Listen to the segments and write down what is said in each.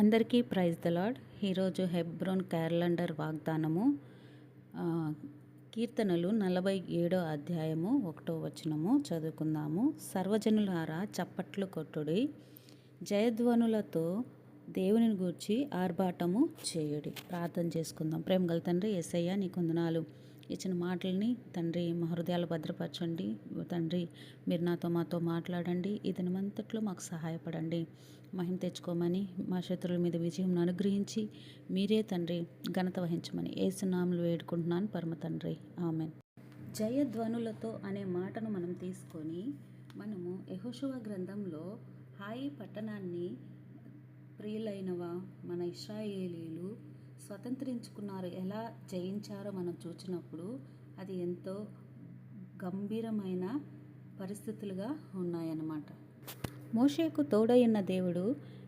అందరికీ praise the lord. ఈరోజు Hebron calendar వాగ్దానము కీర్తనలు 47 అధ్యాయము 1వ వచనము చదువుకుందాము. సర్వజనులారా చప్పట్లు కొట్టుడి, జయధ్వనులతో దేవుని గూర్చి ఆర్భాటము చేయుడి. ప్రార్థన చేసుకుందాం. ప్రేమగల తండ్రి యేసయ్య, నీ వందనాలు. ఇచ్చిన మాటల్ని తండ్రి మా హృదయాలు భద్రపరచండి. తండ్రి మీరు మాతో మాట్లాడండి. ఈ దినమంతట్లో మాకు సహాయపడండి. మహిమ తెచ్చుకోమని, మా శత్రువుల మీద విజయం అనుగ్రహించి మీరే తండ్రి ఘనత వహించమని యేసు నామములో వేడుకుంటున్నాను పరమ తండ్రి, ఆమేన్. జయధ్వనులతో అనే మాటను మనం తీసుకొని మనము యెహోషువ గ్రంథంలో హాయి పట్టణాన్ని ప్రియులైనవా మన ఇశ్రాయేలీలు స్వతంత్రించుకున్నారు, ఎలా జయించారో మనం చూసినప్పుడు అది ఎంతో గంభీరమైన పరిస్థితులుగా ఉన్నాయన్నమాట. మోషేకు తోడైన దేవుడు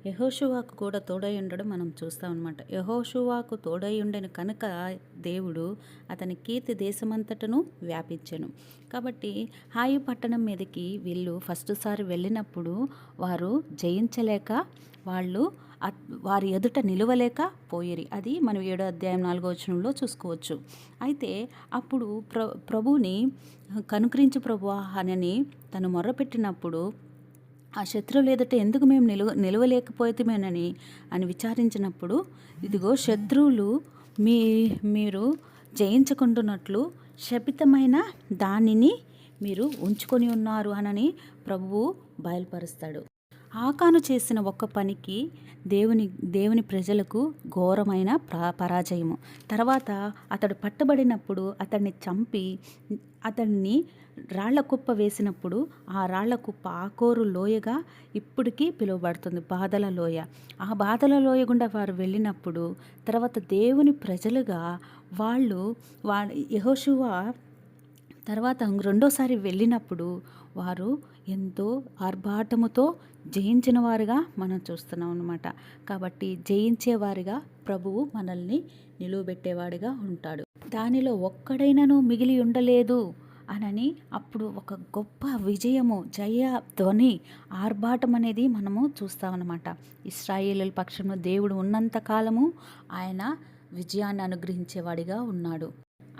యెహోషువాకు కూడా తోడై ఉండడం మనం చూస్తాం అన్నమాట. యెహోషువాకు తోడై ఉండని కనుక దేవుడు అతని కీర్తి దేశమంతటను వ్యాపించెను. కాబట్టి హాయి పట్టణం మీదకి వీళ్ళు ఫస్ట్ సారి వెళ్ళినప్పుడు వారు జయించలేక వారి ఎదుట నిలవలేక పోయిరి. అది మనం 7వ అధ్యాయం 4వ వచనంలో చూసుకోవచ్చు. అయితే అప్పుడు ప్రభువుని కనుకరించి ప్రభువా అని తను మొర్రపెట్టినప్పుడు ఆ శత్రువులు ఎదుట ఎందుకు మేము నిలవలేకపోతేమేనని విచారించినప్పుడు, ఇదిగో శత్రువులు మీరు జయించుకుంటున్నట్లు శపితమైన దానిని మీరు ఉంచుకొని ఉన్నారు అని ప్రభువు బయలుపరుస్తాడు. ఆకాను చేసిన ఒక్క పనికి దేవుని ప్రజలకు ఘోరమైన పరాజయము. తర్వాత అతడు పట్టబడినప్పుడు అతన్ని చంపి అతన్ని రాళ్ల కుప్ప వేసినప్పుడు ఆ రాళ్ల కుప్ప ఆకోరు లోయగా ఇప్పటికీ పిలువబడుతుంది, బాధల లోయ. ఆ బాధల లోయ గుండా వారు వెళ్ళినప్పుడు తర్వాత దేవుని ప్రజలుగా యెహోషువ తర్వాత రెండోసారి వెళ్ళినప్పుడు వారు ఎంతో ఆర్భాటముతో జయించిన వారుగా మనం చూస్తున్నాం అన్నమాట. కాబట్టి జయించేవారిగా ప్రభువు మనల్ని నిలువబెట్టేవాడిగా ఉంటాడు. దానిలో ఒక్కడైనను మిగిలి ఉండలేదు అని అప్పుడు ఒక గొప్ప విజయము, జయ ధ్వని, ఆర్భాటం అనేది మనము చూస్తామన్నమాట. ఇశ్రాయేలీయుల పక్షంలో దేవుడు ఉన్నంత కాలము ఆయన విజయాన్ని అనుగ్రహించేవాడిగా ఉన్నాడు.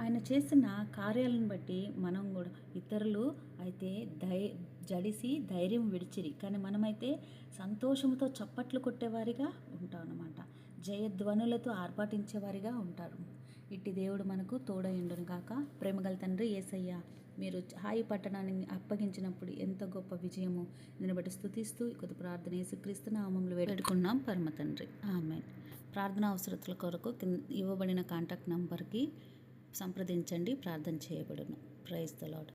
ఆయన చేసిన కార్యాలను బట్టి మనం కూడా, ఇతరులు అయితే జడిసి ధైర్యం విడిచిరి, కానీ మనమైతే సంతోషంతో చప్పట్లు కొట్టేవారిగా ఉంటాం అన్నమాట. జయధ్వనులతో ఆర్భాటించేవారిగా ఉంటారు. ఇట్టి దేవుడు మనకు తోడయుండును గాక. ప్రేమగల తండ్రి యేసయ్య, మీరు హాయి పట్టణాన్ని అప్పగించినప్పుడు ఎంత గొప్ప విజయము. దీన్ని బట్టి స్తుతిస్తూ కొద్ది ప్రార్థన యేసుక్రీస్తు నామములో వేడుకున్నాం పరమ తండ్రి, ఆమేన్. ప్రార్థన అవసరతల కొరకు ఇవ్వబడిన కాంటాక్ట్ నంబర్కి సంప్రదించండి. ప్రార్థన చేయబడును. Praise the lord.